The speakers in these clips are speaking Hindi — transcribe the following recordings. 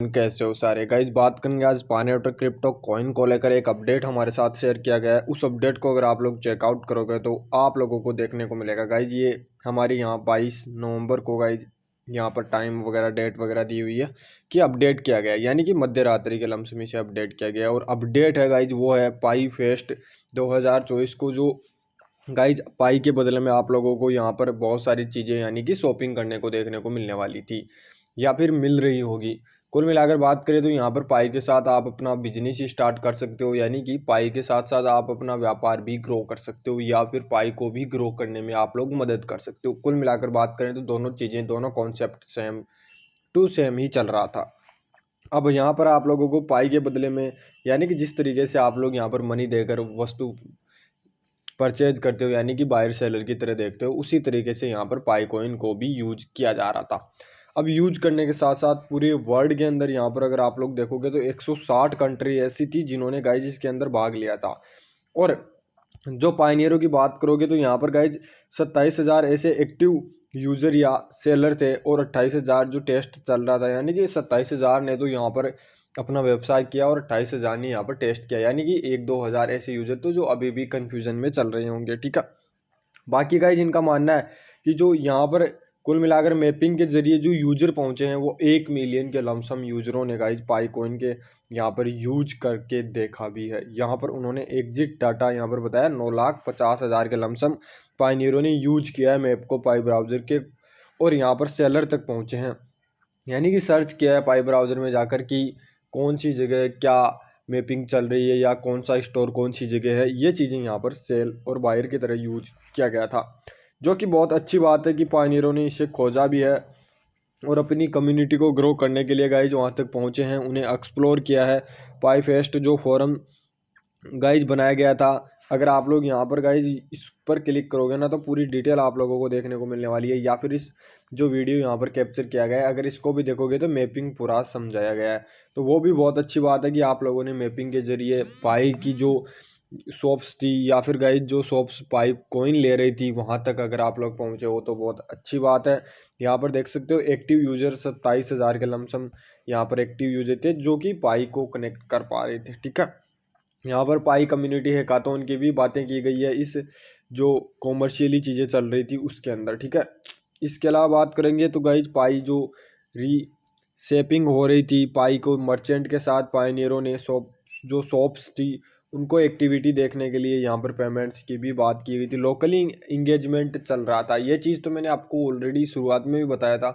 कैसे हो सारे गाइस। बात करेंगे आज पाईनेटर क्रिप्टो कॉइन को लेकर। एक अपडेट हमारे साथ शेयर किया गया है। उस अपडेट को अगर आप लोग चेकआउट करोगे तो आप लोगों को देखने को मिलेगा गाइज। ये हमारी यहाँ 22 नवंबर को गाइज यहाँ पर टाइम वगैरह डेट वगैरह दी हुई है कि अपडेट किया गया है, यानी कि मध्य रात्रि के लमसमी से अपडेट किया गया है। और अपडेट है गाइज वो है पाई फेस्ट 2024 को, जो गाइज पाई के बदले में आप लोगों को यहाँ पर बहुत सारी चीज़ें यानी कि शॉपिंग करने को देखने को मिलने वाली थी या फिर मिल रही होगी। कुल मिलाकर बात करें तो यहाँ पर पाई के साथ आप अपना बिजनेस स्टार्ट कर सकते हो, यानी कि पाई के साथ साथ आप अपना व्यापार भी ग्रो कर सकते हो या फिर पाई को भी ग्रो करने में आप लोग मदद कर सकते हो। कुल मिलाकर बात करें तो दोनों चीज़ें, दोनों कॉन्सेप्ट सेम टू सेम ही चल रहा था। अब यहाँ पर आप लोगों को पाई के बदले में, यानी कि जिस तरीके से आप लोग यहाँ पर मनी देकर वस्तु परचेज करते हो यानी कि बायर सेलर की तरह देखते हो, उसी तरीके से यहाँ पर पाई कॉइन को भी यूज किया जा रहा था। अब यूज करने के साथ साथ पूरे वर्ल्ड के अंदर यहाँ पर अगर आप लोग देखोगे तो 160 कंट्री ऐसी थी जिन्होंने गाइज इसके अंदर भाग लिया था। और जो पायनियरों की बात करोगे तो यहाँ पर गाइज 27,000 ऐसे एक्टिव यूज़र या सेलर थे और 28,000 जो टेस्ट चल रहा था, यानी कि 27,000 ने तो यहाँ पर अपना व्यवसाय किया और 28,000 ने यहाँ पर टेस्ट किया, यानी कि 1-2 हज़ार ऐसे यूज़र तो जो अभी भी कन्फ्यूजन में चल रहे होंगे। ठीक है, बाकी गाइज इनका मानना है कि जो यहाँ पर कुल मिलाकर मैपिंग के जरिए जो यूजर पहुंचे हैं वो 1 मिलियन के लमसम यूजरों ने गाइज पाई कॉइन के यहाँ पर यूज करके देखा भी है। यहाँ पर उन्होंने एग्जिट डाटा यहाँ पर बताया 9,50,000 के लमसम पाइनियरों ने यूज किया है मैप को पाई ब्राउज़र के, और यहाँ पर सेलर तक पहुँचे हैं, यानी कि सर्च किया है पाई ब्राउज़र में जाकर कि कौन सी जगह क्या मैपिंग चल रही है या कौन सा स्टोर कौन सी जगह है। ये चीज़ें यहाँ पर सेल और बायर की तरह यूज किया गया था, जो कि बहुत अच्छी बात है कि पायनियरों ने इसे खोजा भी है और अपनी कम्युनिटी को ग्रो करने के लिए गाइज वहाँ तक पहुँचे हैं, उन्हें एक्सप्लोर किया है। पाई फेस्ट जो फोरम गाइज बनाया गया था, अगर आप लोग यहाँ पर गाइज इस पर क्लिक करोगे ना तो पूरी डिटेल आप लोगों को देखने को मिलने वाली है, या फिर इस जो वीडियो यहाँ पर कैप्चर किया गया है अगर इसको भी देखोगे तो मैपिंग पूरा समझाया गया है। तो वो भी बहुत अच्छी बात है कि आप लोगों ने मैपिंग के जरिए पाई की जो शॉप्स थी या फिर गाइज जो शॉप्स पाई कॉइन ले रही थी वहाँ तक अगर आप लोग पहुँचे हो तो बहुत अच्छी बात है। यहाँ पर देख सकते हो एक्टिव यूजर 27,000 के लमसम यहाँ पर एक्टिव यूजर थे जो कि पाई को कनेक्ट कर पा रहे थे। ठीक है, यहाँ पर पाई कम्युनिटी हैकाथॉन की भी बातें की गई है इस जो कॉमर्शियली चीज़ें चल रही थी उसके अंदर। ठीक है, इसके अलावा बात करेंगे तो गाइज पाई जो री शेपिंग हो रही थी पाई को मर्चेंट के साथ पायनियरों ने शॉप्स थी उनको एक्टिविटी देखने के लिए यहाँ पर पेमेंट्स की भी बात की गई थी। लोकली इंगेजमेंट चल रहा था, ये चीज़ तो मैंने आपको ऑलरेडी शुरुआत में भी बताया था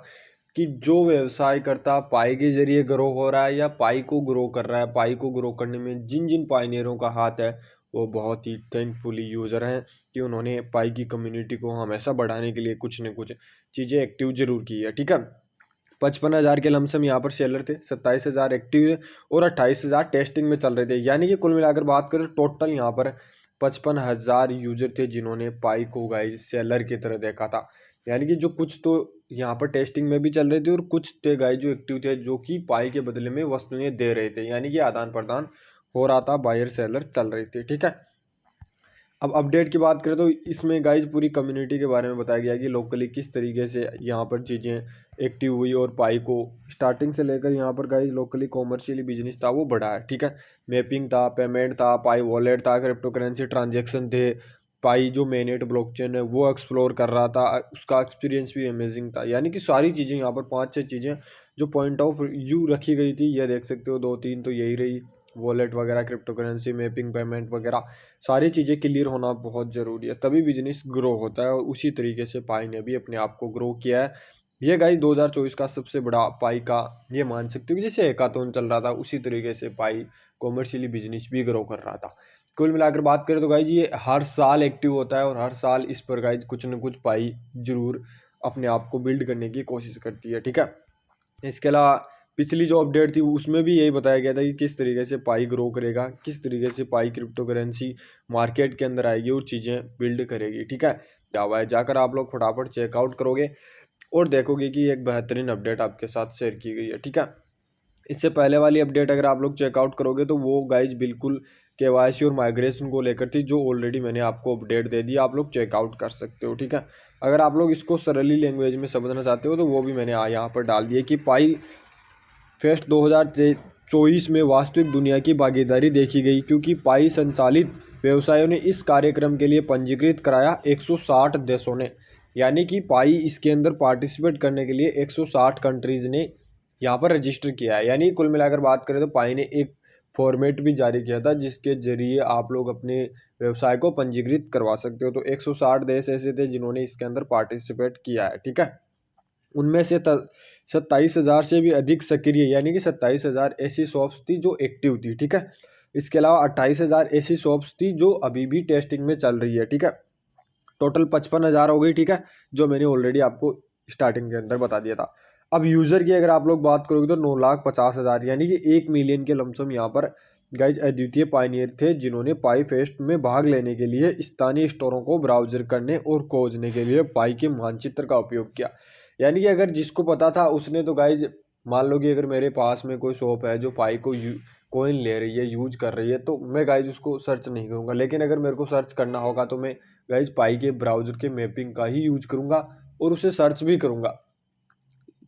कि जो व्यवसाय करता पाई के जरिए ग्रो हो रहा है या पाई को ग्रो कर रहा है, पाई को ग्रो करने में जिन जिन पायनियरों का हाथ है वो बहुत ही थैंकफुली यूज़र हैं कि उन्होंने पाई की कम्युनिटी को हमेशा बढ़ाने के लिए कुछ न कुछ चीज़ें एक्टिव जरूर की है। ठीक है, 55,000 के लमसम यहाँ पर सेलर थे, 27,000 एक्टिव है और 28,000 टेस्टिंग में चल रहे थे, यानी कि कुल मिलाकर बात करें टोटल यहाँ पर 55,000 यूजर थे जिन्होंने पाई को गाइज सेलर की तरह देखा था। यानी कि जो कुछ तो यहाँ पर टेस्टिंग में भी चल रहे थे और कुछ थे गाइज जो एक्टिव थे जो कि पाई के बदले में वस्तुएं दे रहे थे, यानी कि आदान प्रदान हो रहा था, बायर सेलर चल रही थी। ठीक है, अब अपडेट की बात करें तो इसमें गाइज पूरी कम्युनिटी के बारे में बताया गया कि लोकली किस तरीके से यहाँ पर चीज़ें एक्टिव हुई और पाई को स्टार्टिंग से लेकर यहाँ पर गाइज लोकली कॉमर्शियली बिजनेस था वो बढ़ा है। ठीक है, मैपिंग था, पेमेंट था, पाई वॉलेट था, क्रिप्टो करेंसी ट्रांजेक्शन थे, पाई जो मेननेट ब्लॉकचेन है वो एक्सप्लोर कर रहा था, उसका एक्सपीरियंस भी अमेजिंग था। यानी कि सारी चीज़ें यहाँ पर 5-6 चीज़ें जो पॉइंट ऑफ व्यू रखी गई थी, ये देख सकते हो 2-3 तो यही रही, वॉलेट वगैरह, क्रिप्टो करेंसी, मैपिंग, पेमेंट वगैरह सारी चीज़ें क्लियर होना बहुत ज़रूरी है, तभी बिजनेस ग्रो होता है। और उसी तरीके से पाई ने भी अपने आप को ग्रो किया है। ये गाइस 2024 का सबसे बड़ा पाई का ये मान सकते हो कि जैसे हैकाथॉन चल रहा था उसी तरीके से पाई कॉमर्शियली बिजनेस भी ग्रो कर रहा था। कुल मिलाकर बात करें तो गाइज ये हर साल एक्टिव होता है और हर साल इस पर गाइज कुछ न कुछ पाई जरूर अपने आप को बिल्ड करने की कोशिश करती है। ठीक है, इसके अलावा पिछली जो अपडेट थी उसमें भी यही बताया गया था कि किस तरीके से पाई ग्रो करेगा, किस तरीके से पाई क्रिप्टो करेंसी मार्केट के अंदर आएगी और चीज़ें बिल्ड करेगी। ठीक है, क्या हुआ है जाकर आप लोग फटाफट चेकआउट करोगे और देखोगे कि एक बेहतरीन अपडेट आपके साथ शेयर की गई है। ठीक है, इससे पहले वाली अपडेट अगर आप लोग चेकआउट करोगे तो वो गाइज बिल्कुल केवाईसी और माइग्रेशन को लेकर थी, जो ऑलरेडी मैंने आपको अपडेट दे दी, आप लोग चेकआउट कर सकते हो। ठीक है, अगर आप लोग इसको सरली लैंग्वेज में समझना चाहते हो तो वो भी मैंने यहाँ पर डाल दिया कि पाई फेस्ट 2024 में वास्तविक दुनिया की भागीदारी देखी गई, क्योंकि पाई संचालित व्यवसायों ने इस कार्यक्रम के लिए पंजीकृत कराया 160 देशों ने। यानी कि पाई इसके अंदर पार्टिसिपेट करने के लिए 160 कंट्रीज़ ने यहाँ पर रजिस्टर किया है। यानी कुल मिलाकर बात करें तो पाई ने एक फॉर्मेट भी जारी किया था जिसके जरिए आप लोग अपने व्यवसाय को पंजीकृत करवा सकते हो। तो 160 देश ऐसे थे जिन्होंने इसके अंदर पार्टिसिपेट किया है, ठीक है। उनमें से 27,000 से भी अधिक सक्रिय, यानी कि 27,000 ऐसी शॉप्स थी जो एक्टिव थी, ठीक है। इसके अलावा 28,000 ऐसी शॉप्स थी जो अभी भी टेस्टिंग में चल रही है, ठीक है। टोटल 55,000 हो गई, ठीक है, जो मैंने ऑलरेडी आपको स्टार्टिंग के अंदर बता दिया था। अब यूज़र की अगर आप लोग बात करोगे तो 9,50,000 यानी कि 1 मिलियन के लमसम यहाँ पर गाइज अद्वितीय पायनियर थे जिन्होंने पाई फेस्ट में भाग लेने के लिए स्थानीय स्टोरों को ब्राउजर करने और खोजने के लिए पाई के मानचित्र का उपयोग किया। यानी कि अगर जिसको पता था उसने तो गाइज, मान लो कि अगर मेरे पास में कोई शॉप है जो पाई को कोइन ले रही है, यूज कर रही है, तो मैं गाइज उसको सर्च नहीं करूँगा। लेकिन अगर मेरे को सर्च करना होगा तो मैं गाइज पाई के ब्राउज़र के मैपिंग का ही यूज करूँगा और उसे सर्च भी करूँगा,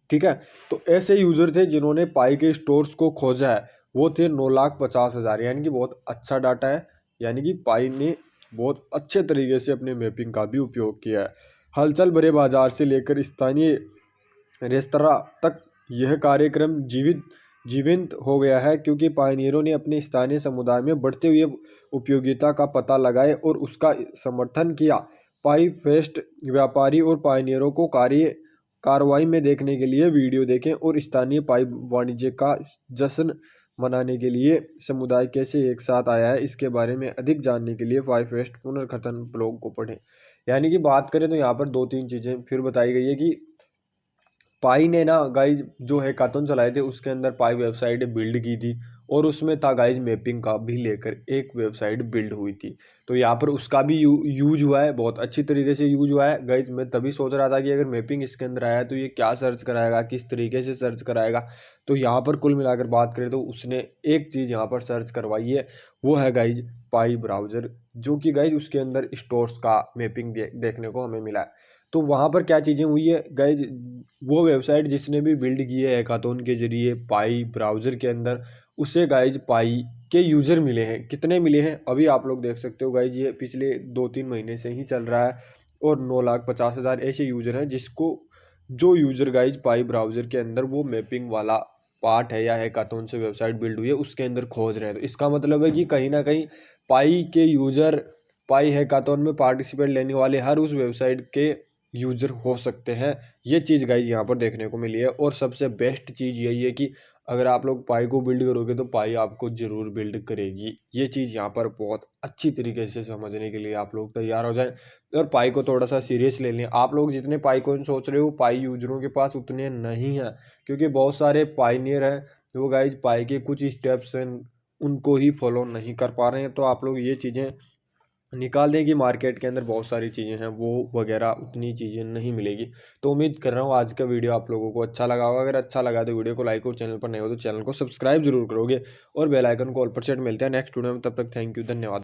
ठीक है। तो ऐसे यूज़र थे जिन्होंने पाई के स्टोर्स को खोजा है, वो थे 9,50,000, यानी कि बहुत अच्छा डाटा है। यानी कि पाई ने बहुत अच्छे तरीके से अपने मैपिंग का भी उपयोग किया है। हलचल भरे बाजार से लेकर स्थानीय रेस्तरां तक यह कार्यक्रम जीवंत हो गया है, क्योंकि पायनियरों ने अपने स्थानीय समुदाय में बढ़ते हुए उपयोगिता का पता लगाए और उसका समर्थन किया। पाई फेस्ट व्यापारी और पायनियरों को कार्रवाई में देखने के लिए वीडियो देखें और स्थानीय पाई वाणिज्य का जश्न मनाने के लिए समुदाय कैसे एक साथ आया है, इसके बारे में अधिक जानने के लिए पाई फेस्ट पुनर्कथन ब्लॉग को पढ़ें। यानी कि बात करें तो यहाँ पर 2-3 चीज़ें फिर बताई गई है कि पाई ने ना गाइज जो हैकाथन चलाए थे उसके अंदर पाई वेबसाइट बिल्ड की थी और उसमें था गाइज मैपिंग का भी लेकर एक वेबसाइट बिल्ड हुई थी। तो यहाँ पर उसका भी यूज हुआ है, बहुत अच्छी तरीके से यूज हुआ है गाइज। मैं तभी सोच रहा था कि अगर मैपिंग इसके अंदर आया है तो ये क्या सर्च कराएगा, किस तरीके से सर्च कराएगा। तो यहाँ पर कुल मिलाकर बात करें तो उसने एक चीज़ यहाँ पर सर्च करवाई है, वो है गाइज पाई ब्राउज़र, जो कि गाइज उसके अंदर स्टोर्स का मैपिंग देखने को हमें मिला है। तो वहाँ पर क्या चीज़ें हुई है गाइज, वो वेबसाइट जिसने भी बिल्ड की है हैकाथन के जरिए पाई ब्राउज़र के अंदर, उसे गाइज पाई के यूज़र मिले हैं। कितने मिले हैं अभी आप लोग देख सकते हो गाइज, ये पिछले 2-3 महीने से ही चल रहा है और 9,50,000 ऐसे यूज़र हैं जिसको जो यूज़र गाइज पाई ब्राउज़र के अंदर वो मैपिंग वाला पार्ट है या हैकाथन से वेबसाइट बिल्ड हुई है उसके अंदर खोज रहे हैं। तो इसका मतलब है कि कहीं ना कहीं पाई के यूज़र पाई हैकाथन में पार्टिसिपेट लेने वाले हर उस वेबसाइट के यूज़र हो सकते हैं। ये चीज़ गाइज यहाँ पर देखने को मिली है और सबसे बेस्ट चीज़ यही है कि अगर आप लोग पाई को बिल्ड करोगे तो पाई आपको ज़रूर बिल्ड करेगी। ये चीज़ यहाँ पर बहुत अच्छी तरीके से समझने के लिए आप लोग तैयार हो जाएं और पाई को थोड़ा सा सीरियस ले लें। आप लोग जितने पाई कॉइन सोच रहे हो पाई यूजरों के पास उतने नहीं हैं, क्योंकि बहुत सारे पाइनियर हैं वो गाइज पाई के कुछ स्टेप्स हैं उनको ही फॉलो नहीं कर पा रहे हैं। तो आप लोग ये चीज़ें निकाल दें कि मार्केट के अंदर बहुत सारी चीज़ें हैं वो वगैरह उतनी चीज़ें नहीं मिलेगी। तो उम्मीद कर रहा हूँ आज का वीडियो आप लोगों को अच्छा लगा होगा। अगर अच्छा लगा तो वीडियो को लाइक और चैनल पर नए हो तो चैनल को सब्सक्राइब जरूर करोगे और बेल आइकन को ऑल पर सेट। मिलते हैं नेक्स्ट वीडियो में, तब तक थैंक यू, धन्यवाद।